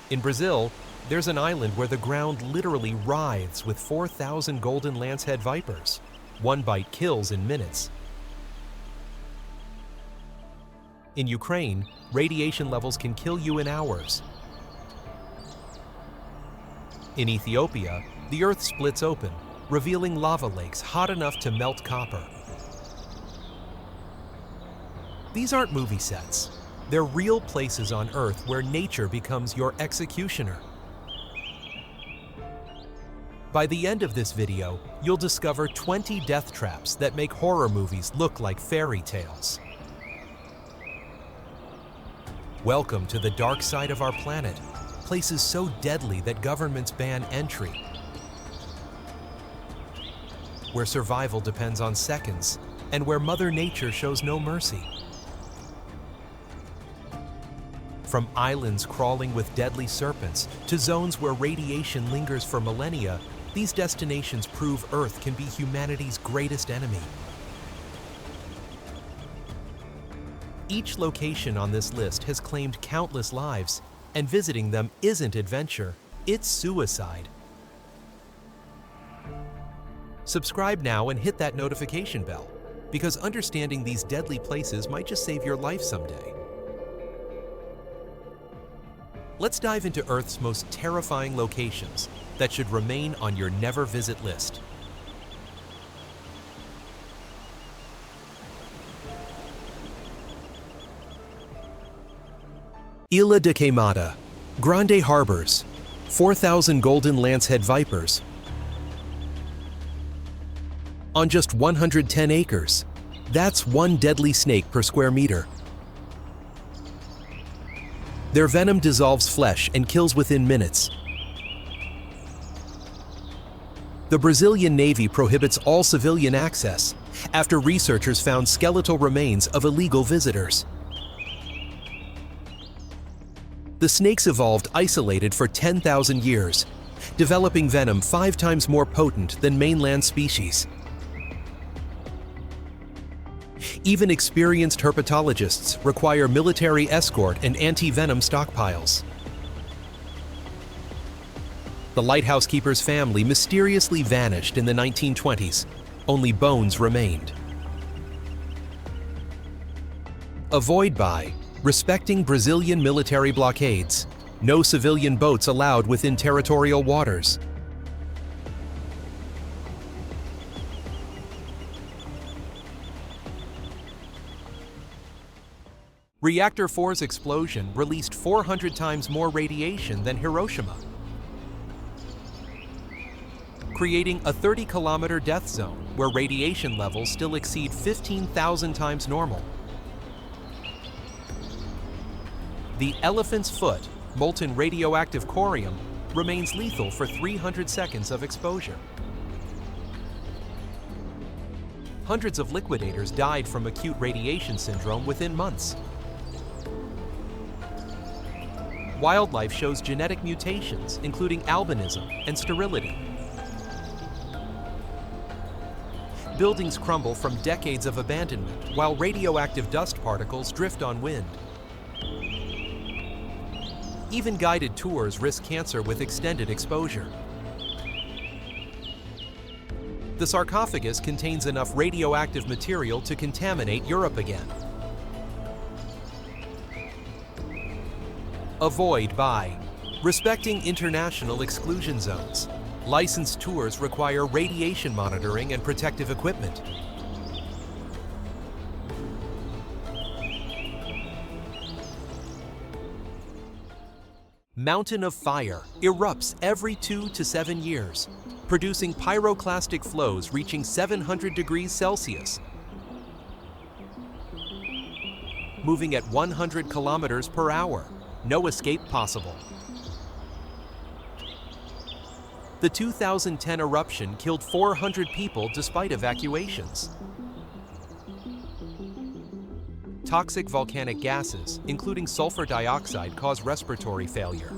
In Brazil, there's an island where the ground literally writhes with 4,000 golden lancehead vipers. One bite kills in minutes. In Ukraine, radiation levels can kill you in hours. In Ethiopia, the earth splits open, revealing lava lakes hot enough to melt copper. These aren't movie sets. They're real places on Earth where nature becomes your executioner. By the end of this video, you'll discover 20 death traps that make horror movies look like fairy tales. Welcome to the dark side of our planet, places so deadly that governments ban entry, where survival depends on seconds, and where Mother Nature shows no mercy. From islands crawling with deadly serpents to zones where radiation lingers for millennia, these destinations prove Earth can be humanity's greatest enemy. Each location on this list has claimed countless lives, and visiting them isn't adventure, it's suicide. Subscribe now and hit that notification bell, because understanding these deadly places might just save your life someday. Let's dive into Earth's most terrifying locations that should remain on your never visit list. Ilha de Queimada, Grande Harbors, 4,000 golden lancehead vipers. On just 110 acres, that's one deadly snake per square meter. Their venom dissolves flesh and kills within minutes. The Brazilian Navy prohibits all civilian access after researchers found skeletal remains of illegal visitors. The snakes evolved isolated for 10,000 years, developing venom 5 times more potent than mainland species. Even experienced herpetologists require military escort and anti-venom stockpiles. The lighthouse keeper's family mysteriously vanished in the 1920s. Only bones remained. Avoid by respecting Brazilian military blockades. No civilian boats allowed within territorial waters. Reactor 4's explosion released 400 times more radiation than Hiroshima, creating a 30-kilometer death zone where radiation levels still exceed 15,000 times normal. The elephant's foot, molten radioactive corium, remains lethal for 300 seconds of exposure. Hundreds of liquidators died from acute radiation syndrome within months. Wildlife shows genetic mutations, including albinism and sterility. Buildings crumble from decades of abandonment, while radioactive dust particles drift on wind. Even guided tours risk cancer with extended exposure. The sarcophagus contains enough radioactive material to contaminate Europe again. Avoid by respecting international exclusion zones. Licensed tours require radiation monitoring and protective equipment. Mountain of Fire erupts every 2 to 7 years, producing pyroclastic flows reaching 700 degrees Celsius, moving at 100 kilometers per hour. No escape possible. The 2010 eruption killed 400 people despite evacuations. Toxic volcanic gases, including sulfur dioxide, cause respiratory failure.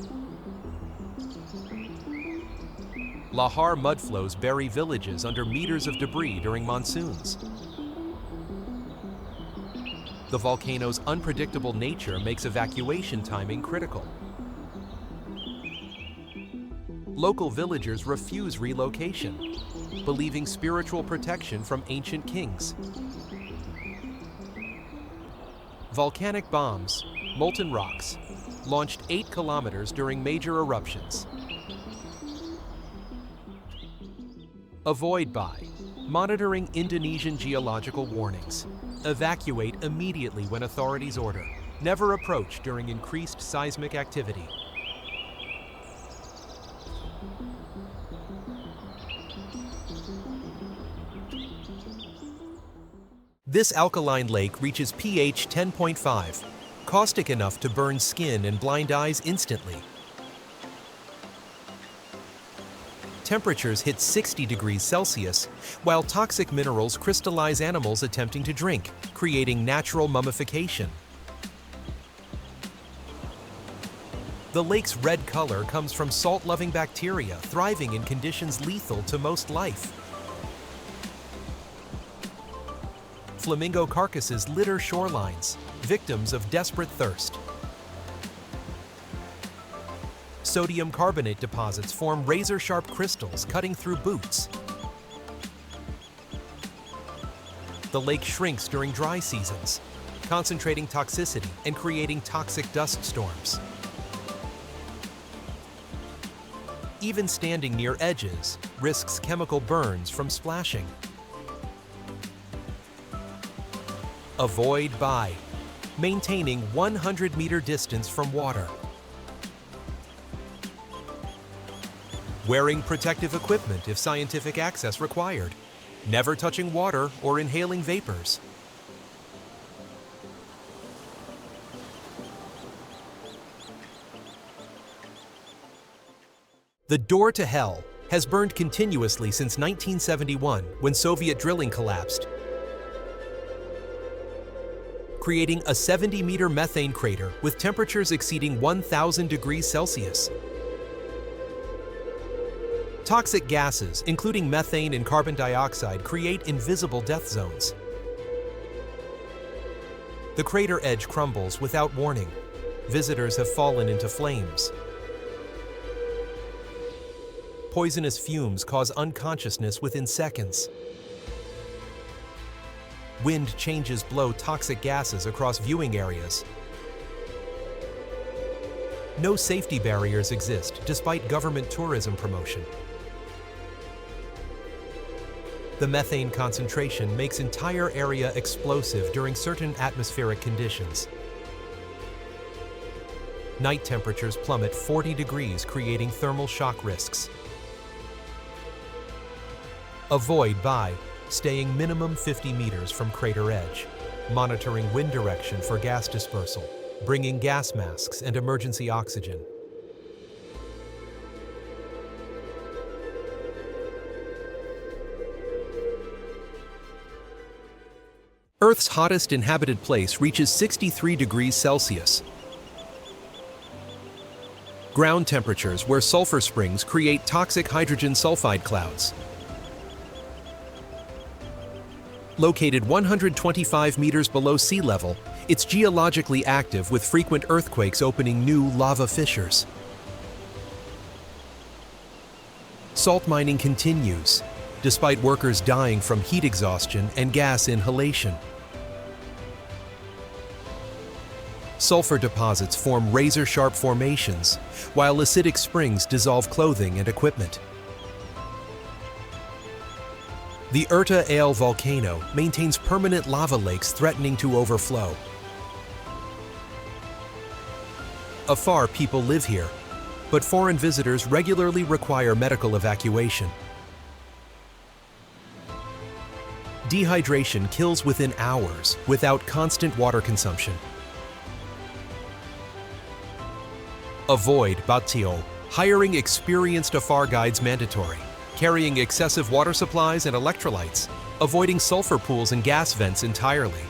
Lahar mudflows bury villages under meters of debris during monsoons. The volcano's unpredictable nature makes evacuation timing critical. Local villagers refuse relocation, believing spiritual protection from ancient kings. Volcanic bombs, molten rocks, launched 8 kilometers during major eruptions. Avoid by monitoring Indonesian geological warnings. Evacuate immediately when authorities order. Never approach during increased seismic activity. This alkaline lake reaches pH 10.5, caustic enough to burn skin and blind eyes instantly. Temperatures hit 60 degrees Celsius, while toxic minerals crystallize animals attempting to drink, creating natural mummification. The lake's red color comes from salt-loving bacteria thriving in conditions lethal to most life. Flamingo carcasses litter shorelines, victims of desperate thirst. Sodium carbonate deposits form razor-sharp crystals cutting through boots. The lake shrinks during dry seasons, concentrating toxicity and creating toxic dust storms. Even standing near edges risks chemical burns from splashing. Avoid by maintaining 100-meter distance from water. Wearing protective equipment if scientific access required. Never touching water or inhaling vapors. The door to hell has burned continuously since 1971 when Soviet drilling collapsed, creating a 70-meter methane crater with temperatures exceeding 1,000 degrees Celsius. Toxic gases, including methane and carbon dioxide, create invisible death zones. The crater edge crumbles without warning. Visitors have fallen into flames. Poisonous fumes cause unconsciousness within seconds. Wind changes blow toxic gases across viewing areas. No safety barriers exist despite government tourism promotion. The methane concentration makes entire area explosive during certain atmospheric conditions. Night temperatures plummet 40 degrees, creating thermal shock risks. Avoid by staying minimum 50 meters from crater edge, monitoring wind direction for gas dispersal, bringing gas masks and emergency oxygen. Earth's hottest inhabited place reaches 63 degrees Celsius. Ground temperatures where sulfur springs create toxic hydrogen sulfide clouds. Located 125 meters below sea level, it's geologically active with frequent earthquakes opening new lava fissures. Salt mining continues, despite workers dying from heat exhaustion and gas inhalation. Sulfur deposits form razor-sharp formations, while acidic springs dissolve clothing and equipment. The Erta Ale volcano maintains permanent lava lakes threatening to overflow. Afar people live here, but foreign visitors regularly require medical evacuation. Dehydration kills within hours without constant water consumption. Avoid batio, hiring experienced afar guides mandatory, carrying excessive water supplies and electrolytes, avoiding sulfur pools and gas vents entirely.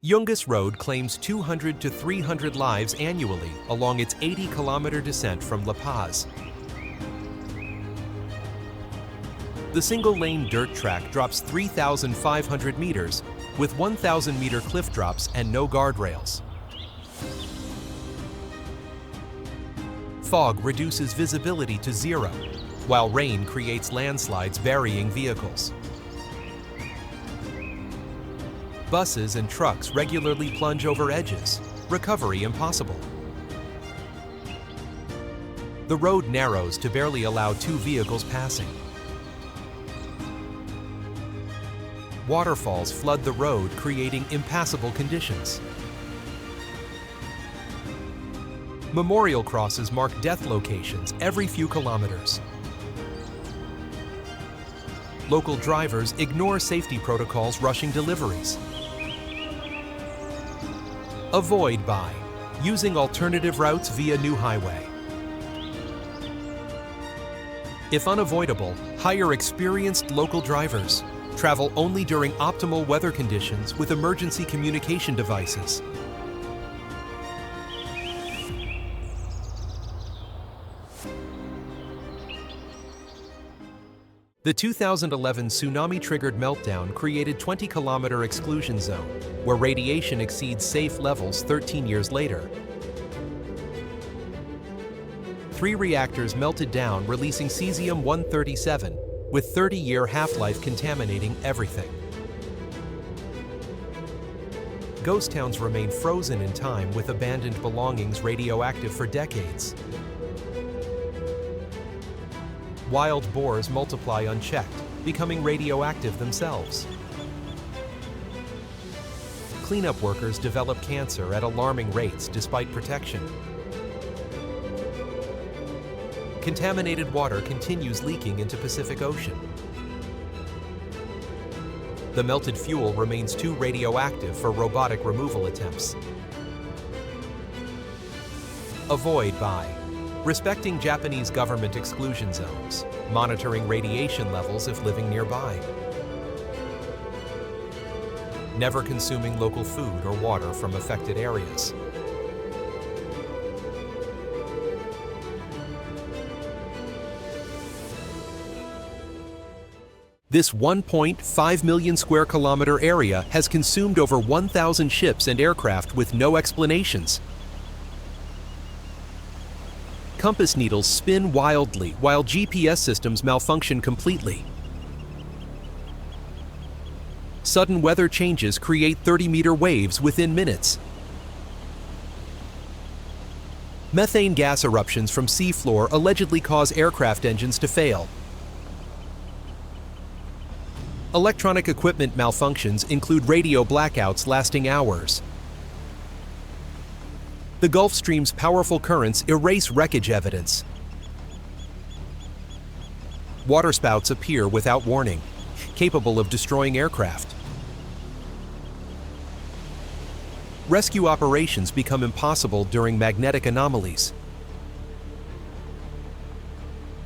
Yungas Road claims 200 to 300 lives annually along its 80-kilometer descent from La Paz. The single-lane dirt track drops 3,500 meters, with 1,000-meter cliff drops and no guardrails. Fog reduces visibility to zero, while rain creates landslides burying vehicles. Buses and trucks regularly plunge over edges, recovery impossible. The road narrows to barely allow 2 vehicles passing. Waterfalls flood the road, creating impassable conditions. Memorial crosses mark death locations every few kilometers. Local drivers ignore safety protocols rushing deliveries. Avoid by using alternative routes via new highway. If unavoidable, hire experienced local drivers. Travel only during optimal weather conditions with emergency communication devices. The 2011 tsunami-triggered meltdown created 20-kilometer exclusion zone, where radiation exceeds safe levels 13 years later. 3 reactors melted down, releasing cesium-137, with 30-year half-life contaminating everything. Ghost towns remain frozen in time with abandoned belongings radioactive for decades. Wild boars multiply unchecked, becoming radioactive themselves. Cleanup workers develop cancer at alarming rates despite protection. Contaminated water continues leaking into Pacific Ocean. The melted fuel remains too radioactive for robotic removal attempts. Avoid by respecting Japanese government exclusion zones, monitoring radiation levels if living nearby. Never consuming local food or water from affected areas. This 1.5 million square kilometer area has consumed over 1,000 ships and aircraft with no explanations. Compass needles spin wildly while GPS systems malfunction completely. Sudden weather changes create 30-meter waves within minutes. Methane gas eruptions from seafloor allegedly cause aircraft engines to fail. Electronic equipment malfunctions include radio blackouts lasting hours. The Gulf Stream's powerful currents erase wreckage evidence. Waterspouts appear without warning, capable of destroying aircraft. Rescue operations become impossible during magnetic anomalies.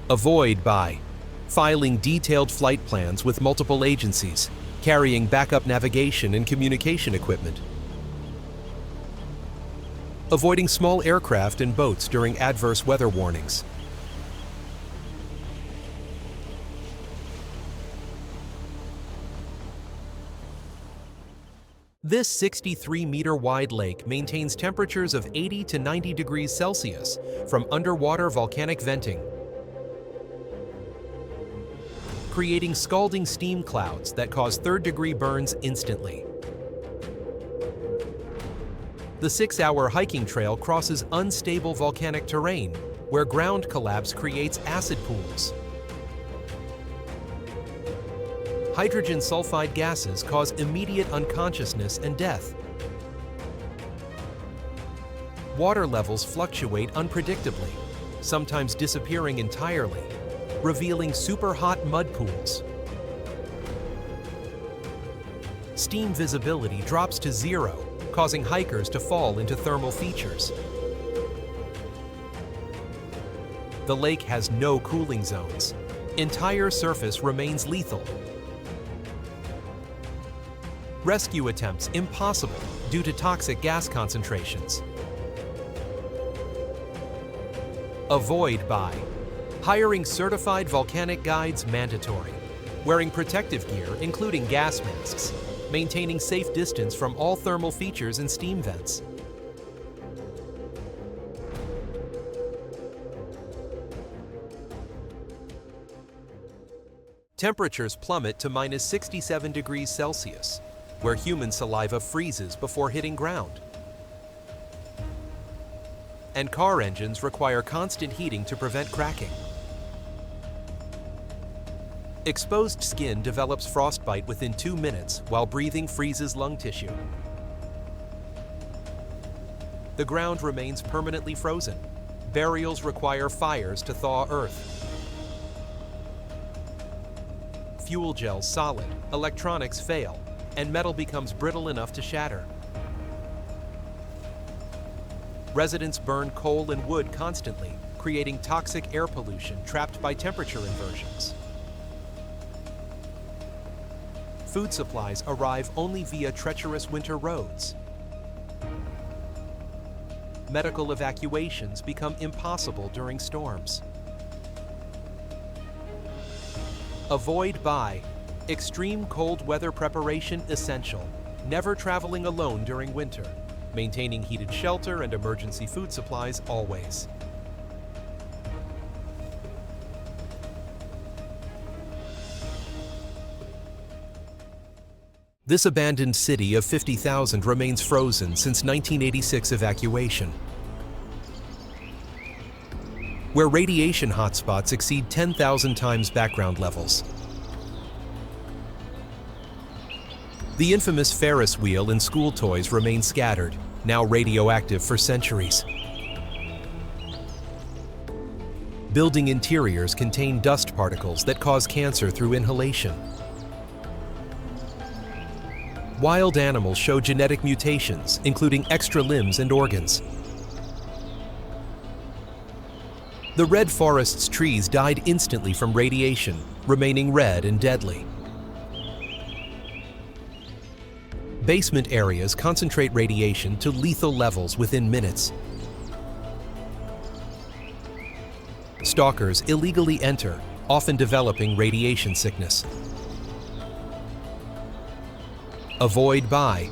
Avoid by filing detailed flight plans with multiple agencies, carrying backup navigation and communication equipment. Avoiding small aircraft and boats during adverse weather warnings. This 63-meter-wide lake maintains temperatures of 80 to 90 degrees Celsius from underwater volcanic venting, creating scalding steam clouds that cause third-degree burns instantly. The 6-hour hiking trail crosses unstable volcanic terrain, where ground collapse creates acid pools. Hydrogen sulfide gases cause immediate unconsciousness and death. Water levels fluctuate unpredictably, sometimes disappearing entirely, revealing super-hot mud pools. Steam visibility drops to zero, causing hikers to fall into thermal features. The lake has no cooling zones. Entire surface remains lethal. Rescue attempts impossible due to toxic gas concentrations. Avoid by hiring certified volcanic guides mandatory, wearing protective gear including gas masks, maintaining safe distance from all thermal features and steam vents. Temperatures plummet to minus 67 degrees Celsius, where human saliva freezes before hitting ground. And car engines require constant heating to prevent cracking. Exposed skin develops frostbite within 2 minutes, while breathing freezes lung tissue. The ground remains permanently frozen. Burials require fires to thaw earth. Fuel gels solid, electronics fail, and metal becomes brittle enough to shatter. Residents burn coal and wood constantly, creating toxic air pollution trapped by temperature inversions. Food supplies arrive only via treacherous winter roads. Medical evacuations become impossible during storms. Avoid by extreme cold weather preparation essential, never traveling alone during winter, maintaining heated shelter and emergency food supplies always. This abandoned city of 50,000 remains frozen since 1986 evacuation, where radiation hotspots exceed 10,000 times background levels. The infamous Ferris wheel and school toys remain scattered, now radioactive for centuries. Building interiors contain dust particles that cause cancer through inhalation. Wild animals show genetic mutations, including extra limbs and organs. The red forest's trees died instantly from radiation, remaining red and deadly. Basement areas concentrate radiation to lethal levels within minutes. Stalkers illegally enter, often developing radiation sickness. Avoid by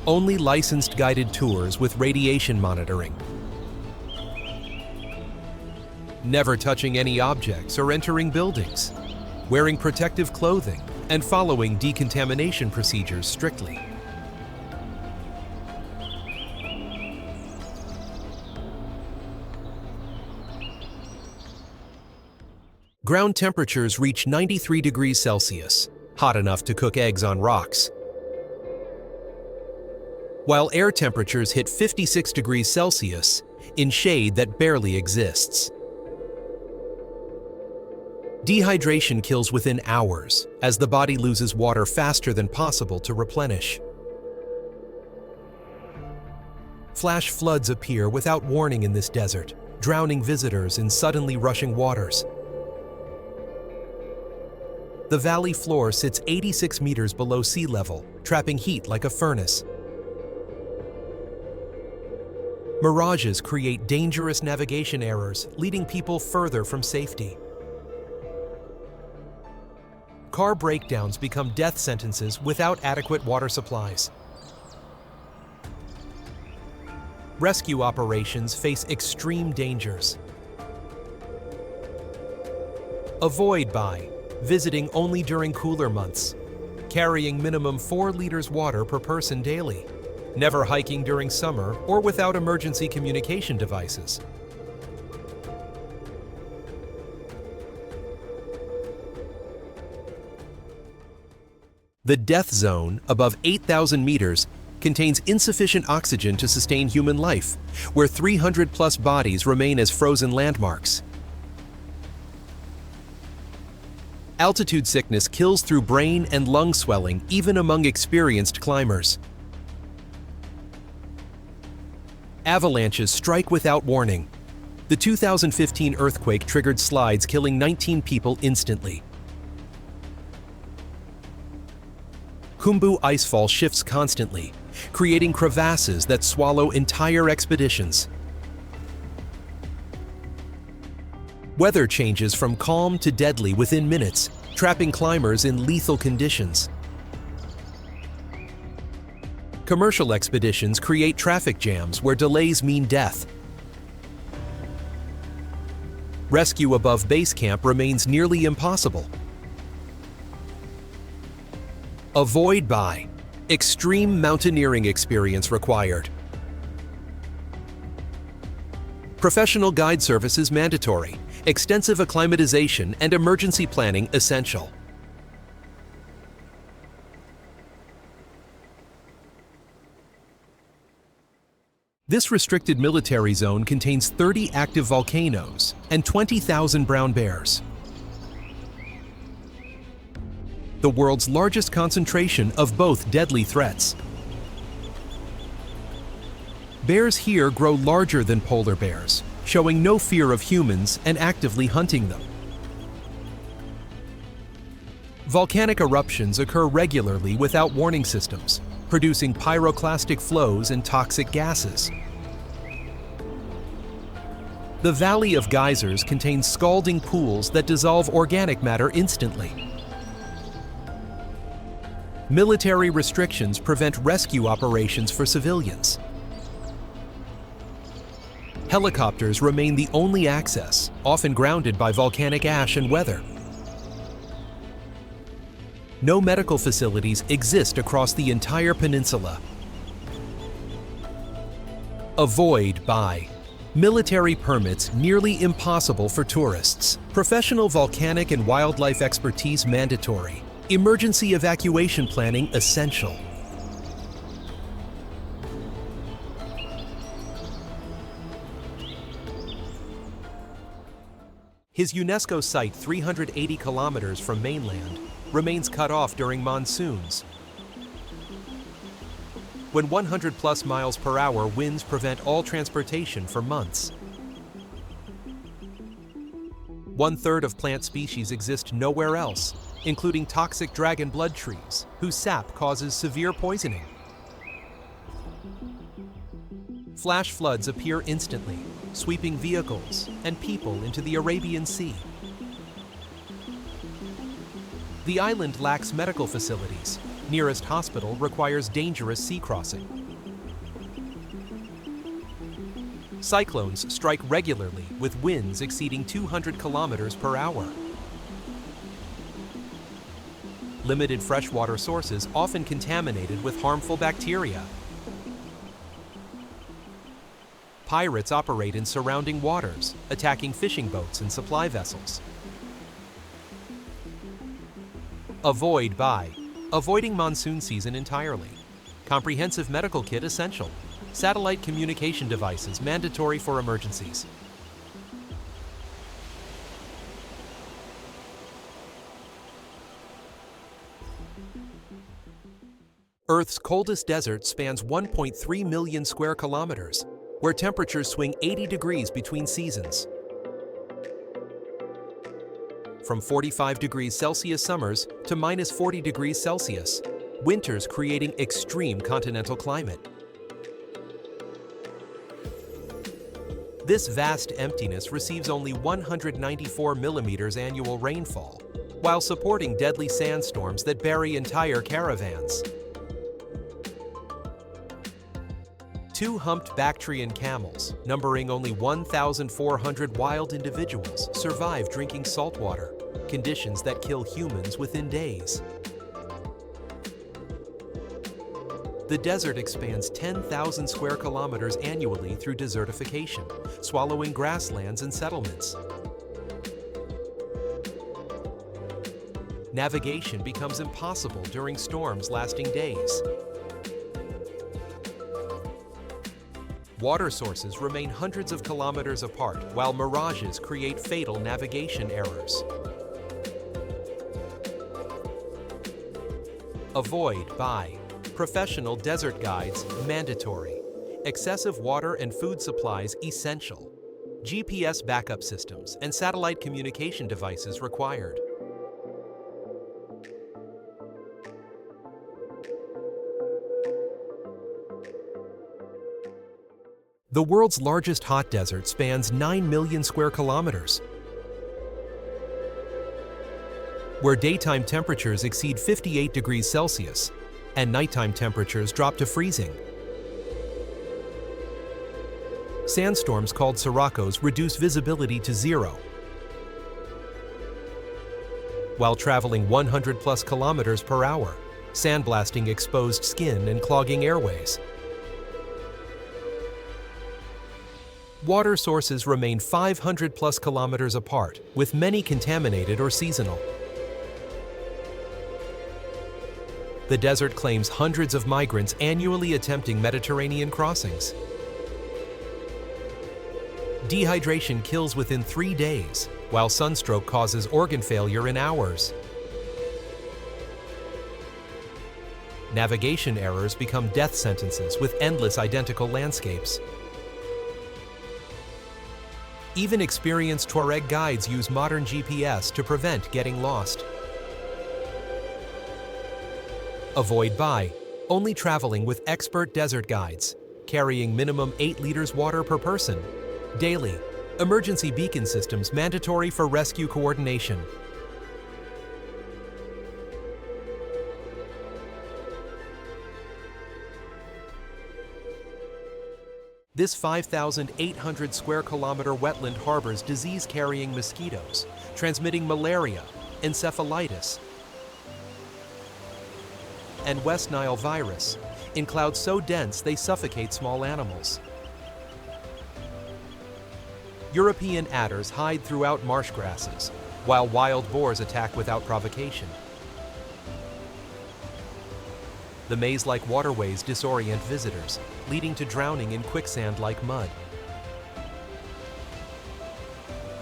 only licensed guided tours with radiation monitoring. Never touching any objects or entering buildings. Wearing protective clothing and following decontamination procedures strictly. Ground temperatures reach 93 degrees Celsius, hot enough to cook eggs on rocks, while air temperatures hit 56 degrees Celsius in shade that barely exists. Dehydration kills within hours, as the body loses water faster than possible to replenish. Flash floods appear without warning in this desert, drowning visitors in suddenly rushing waters. The valley floor sits 86 meters below sea level, trapping heat like a furnace. Mirages create dangerous navigation errors, leading people further from safety. Car breakdowns become death sentences without adequate water supplies. Rescue operations face extreme dangers. Avoid by visiting only during cooler months, carrying minimum 4 liters water per person daily, never hiking during summer or without emergency communication devices. The death zone, above 8,000 meters, contains insufficient oxygen to sustain human life, where 300-plus bodies remain as frozen landmarks. Altitude sickness kills through brain and lung swelling even among experienced climbers. Avalanches strike without warning. The 2015 earthquake triggered slides, killing 19 people instantly. Khumbu icefall shifts constantly, creating crevasses that swallow entire expeditions. Weather changes from calm to deadly within minutes, trapping climbers in lethal conditions. Commercial expeditions create traffic jams where delays mean death. Rescue above base camp remains nearly impossible. Avoid by extreme mountaineering experience required. Professional guide services mandatory. Extensive acclimatization and emergency planning essential. This restricted military zone contains 30 active volcanoes and 20,000 brown bears. The world's largest concentration of both deadly threats. Bears here grow larger than polar bears, showing no fear of humans and actively hunting them. Volcanic eruptions occur regularly without warning systems, producing pyroclastic flows and toxic gases. The Valley of Geysers contains scalding pools that dissolve organic matter instantly. Military restrictions prevent rescue operations for civilians. Helicopters remain the only access, often grounded by volcanic ash and weather. No medical facilities exist across the entire peninsula. Avoid by military permits nearly impossible for tourists. Professional volcanic and wildlife expertise mandatory. Emergency evacuation planning essential. His UNESCO site 380 kilometers from mainland remains cut off during monsoons, when 100+ miles per hour winds prevent all transportation for months. 1/3 of plant species exist nowhere else, including toxic dragon blood trees, whose sap causes severe poisoning. Flash floods appear instantly, sweeping vehicles and people into the Arabian Sea. The island lacks medical facilities. Nearest hospital requires dangerous sea crossing. Cyclones strike regularly with winds exceeding 200 kilometers per hour. Limited freshwater sources often contaminated with harmful bacteria. Pirates operate in surrounding waters, attacking fishing boats and supply vessels. Avoid by avoiding monsoon season entirely. Comprehensive medical kit essential. Satellite communication devices mandatory for emergencies. Earth's coldest desert spans 1.3 million square kilometers, where temperatures swing 80 degrees between seasons. From 45 degrees Celsius summers to -40 degrees Celsius, winters creating extreme continental climate. This vast emptiness receives only 194 millimeters annual rainfall, while supporting deadly sandstorms that bury entire caravans. Two humped Bactrian camels, numbering only 1,400 wild individuals, survive drinking salt water, conditions that kill humans within days. The desert expands 10,000 square kilometers annually through desertification, swallowing grasslands and settlements. Navigation becomes impossible during storms lasting days. Water sources remain hundreds of kilometers apart, while mirages create fatal navigation errors. Avoid by professional desert guides mandatory. Excessive water and food supplies essential. GPS backup systems and satellite communication devices required. The world's largest hot desert spans 9 million square kilometers, where daytime temperatures exceed 58 degrees Celsius. and nighttime temperatures drop to freezing. Sandstorms called sirocco's reduce visibility to zero, while traveling 100+ kilometers per hour, sandblasting exposed skin and clogging airways. Water sources remain 500+ kilometers apart, with many contaminated or seasonal. The desert claims hundreds of migrants annually attempting Mediterranean crossings. Dehydration kills within 3 days, while sunstroke causes organ failure in hours. Navigation errors become death sentences with endless identical landscapes. Even experienced Tuareg guides use modern GPS to prevent getting lost. Avoid by only traveling with expert desert guides, carrying minimum 8 liters water per person. Daily, emergency beacon systems mandatory for rescue coordination. This 5,800 square kilometer wetland harbors disease-carrying mosquitoes, transmitting malaria, encephalitis, and West Nile virus, in clouds so dense they suffocate small animals. European adders hide throughout marsh grasses, while wild boars attack without provocation. The maze-like waterways disorient visitors, leading to drowning in quicksand-like mud.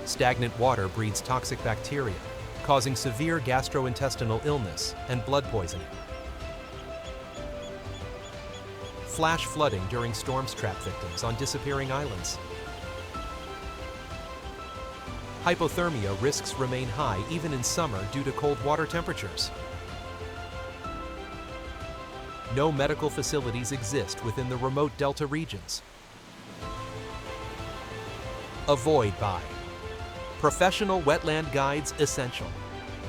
Stagnant water breeds toxic bacteria, causing severe gastrointestinal illness and blood poisoning. Flash flooding during storms trap victims on disappearing islands. Hypothermia risks remain high even in summer due to cold water temperatures. No medical facilities exist within the remote delta regions. Avoid by professional wetland guides essential.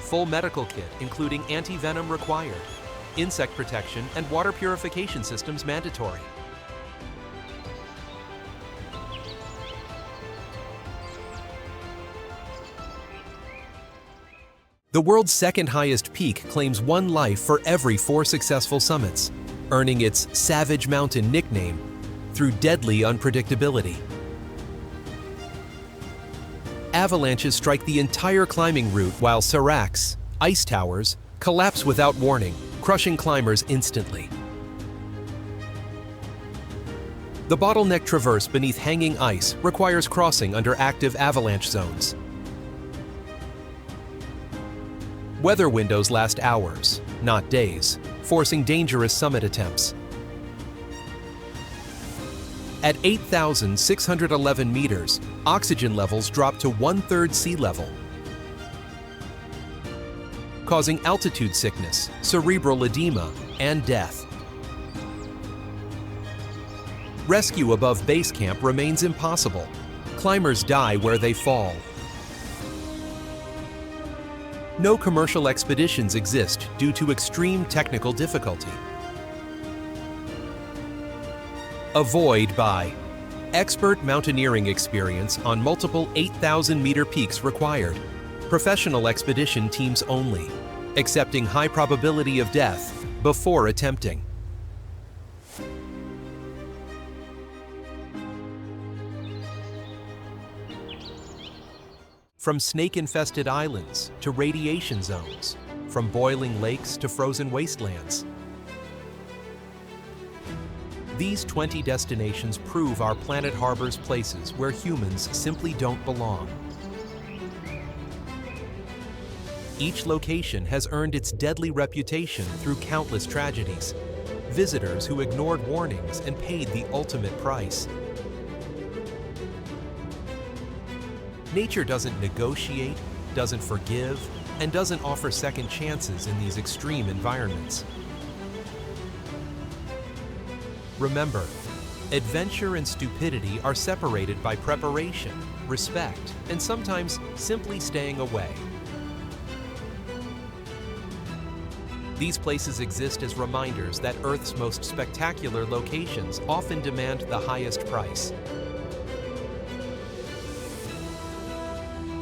Full medical kit including anti-venom required. Insect protection and water purification systems mandatory. The world's second highest peak claims one life for every 4 successful summits, earning its Savage Mountain nickname through deadly unpredictability. Avalanches strike the entire climbing route while seracs, ice towers, collapse without warning, crushing climbers instantly. The bottleneck traverse beneath hanging ice requires crossing under active avalanche zones. Weather windows last hours, not days, forcing dangerous summit attempts. At 8,611 meters, oxygen levels drop to 1/3 sea level, causing altitude sickness, cerebral edema, and death. Rescue above base camp remains impossible. Climbers die where they fall. No commercial expeditions exist due to extreme technical difficulty. Avoid by expert mountaineering experience on multiple 8,000-meter peaks required. Professional expedition teams only, accepting high probability of death before attempting. From snake-infested islands to radiation zones, from boiling lakes to frozen wastelands. These 20 destinations prove our planet harbors places where humans simply don't belong. Each location has earned its deadly reputation through countless tragedies, visitors who ignored warnings and paid the ultimate price. Nature doesn't negotiate, doesn't forgive, and doesn't offer second chances in these extreme environments. Remember, adventure and stupidity are separated by preparation, respect, and sometimes simply staying away. These places exist as reminders that Earth's most spectacular locations often demand the highest price.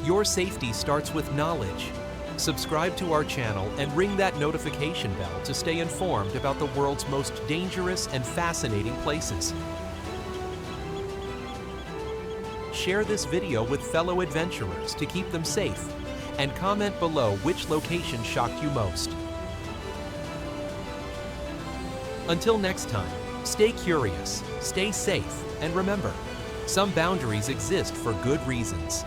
Your safety starts with knowledge. Subscribe to our channel and ring that notification bell to stay informed about the world's most dangerous and fascinating places. Share this video with fellow adventurers to keep them safe, and comment below which location shocked you most. Until next time, stay curious, stay safe, and remember, some boundaries exist for good reasons.